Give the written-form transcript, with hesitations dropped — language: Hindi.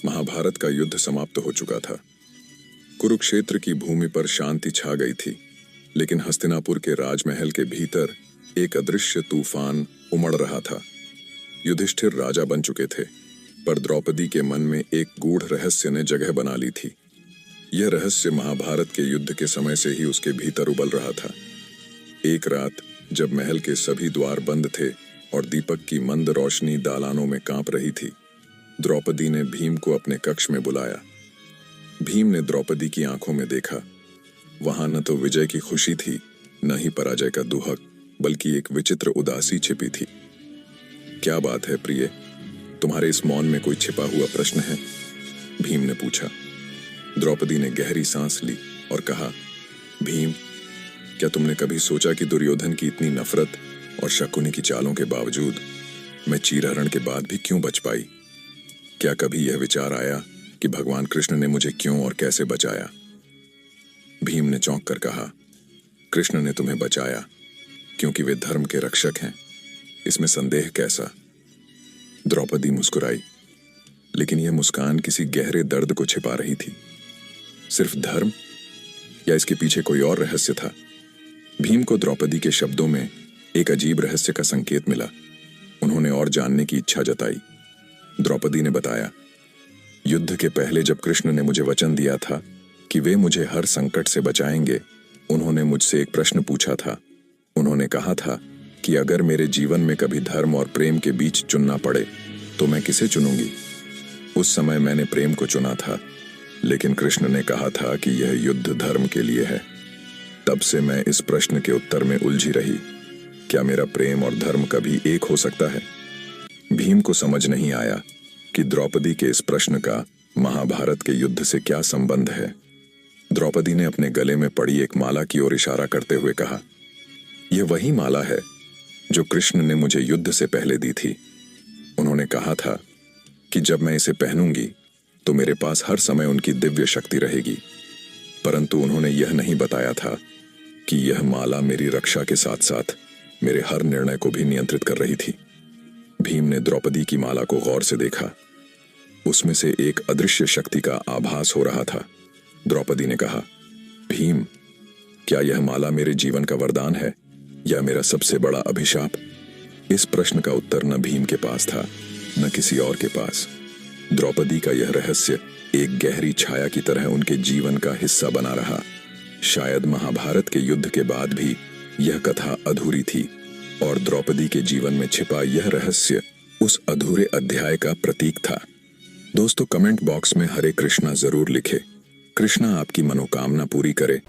महाभारत का युद्ध समाप्त हो चुका था। कुरुक्षेत्र की भूमि पर शांति छा गई थी, लेकिन हस्तिनापुर के राजमहल के भीतर एक अदृश्य तूफान उमड़ रहा था। युधिष्ठिर राजा बन चुके थे, पर द्रौपदी के मन में एक गूढ़ रहस्य ने जगह बना ली थी। यह रहस्य महाभारत के युद्ध के समय से ही उसके भीतर उबल रहा था। एक रात जब महल के सभी द्वार बंद थे और दीपक की मंद रोशनी दालानों में कांप रही थी, द्रौपदी ने भीम को अपने कक्ष में बुलाया। भीम ने द्रौपदी की आंखों में देखा। वहां न तो विजय की खुशी थी, न ही पराजय का दुहक, बल्कि एक विचित्र उदासी छिपी थी। क्या बात है प्रिय, तुम्हारे इस मौन में कोई छिपा हुआ प्रश्न है? भीम ने पूछा। द्रौपदी ने गहरी सांस ली और कहा, भीम, क्या तुमने कभी सोचा कि दुर्योधन की इतनी नफरत और शकुनी की चालों के बावजूद मैं चीरहरण के बाद भी क्यों बच पाई? क्या कभी यह विचार आया कि भगवान कृष्ण ने मुझे क्यों और कैसे बचाया? भीम ने चौंक कर कहा, कृष्ण ने तुम्हें बचाया क्योंकि वे धर्म के रक्षक हैं, इसमें संदेह कैसा? द्रौपदी मुस्कुराई, लेकिन यह मुस्कान किसी गहरे दर्द को छिपा रही थी। सिर्फ धर्म, या इसके पीछे कोई और रहस्य था? भीम को द्रौपदी के शब्दों में एक अजीब रहस्य का संकेत मिला। उन्होंने और जानने की इच्छा जताई। द्रौपदी ने बताया, युद्ध के पहले जब कृष्ण ने मुझे वचन दिया था कि वे मुझे हर संकट से बचाएंगे, उन्होंने मुझसे एक प्रश्न पूछा था। उन्होंने कहा था कि अगर मेरे जीवन में कभी धर्म और प्रेम के बीच चुनना पड़े तो मैं किसे चुनूंगी? उस समय मैंने प्रेम को चुना था, लेकिन कृष्ण ने कहा था कि यह युद्ध धर्म के लिए है। तब से मैं इस प्रश्न के उत्तर में उलझी रही। क्या मेरा प्रेम और धर्म कभी एक हो सकता है? भीम को समझ नहीं आया कि द्रौपदी के इस प्रश्न का महाभारत के युद्ध से क्या संबंध है। द्रौपदी ने अपने गले में पड़ी एक माला की ओर इशारा करते हुए कहा, यह वही माला है जो कृष्ण ने मुझे युद्ध से पहले दी थी। उन्होंने कहा था कि जब मैं इसे पहनूंगी तो मेरे पास हर समय उनकी दिव्य शक्ति रहेगी, परंतु उन्होंने यह नहीं बताया था कि यह माला मेरी रक्षा के साथ साथ मेरे हर निर्णय को भी नियंत्रित कर रही थी। भीम ने द्रौपदी की माला को गौर से देखा। उसमें से एक अदृश्य शक्ति का आभास हो रहा था। द्रौपदी ने कहा, भीम, क्या यह माला मेरे जीवन का वरदान है या मेरा सबसे बड़ा अभिशाप? इस प्रश्न का उत्तर न भीम के पास था, न किसी और के पास। द्रौपदी का यह रहस्य एक गहरी छाया की तरह उनके जीवन का हिस्सा बना रहा। शायद महाभारत के युद्ध के बाद भी यह कथा अधूरी थी और द्रौपदी के जीवन में छिपा यह रहस्य उस अधूरे अध्याय का प्रतीक था। दोस्तों, कमेंट बॉक्स में हरे कृष्णा जरूर लिखें। कृष्णा आपकी मनोकामना पूरी करे।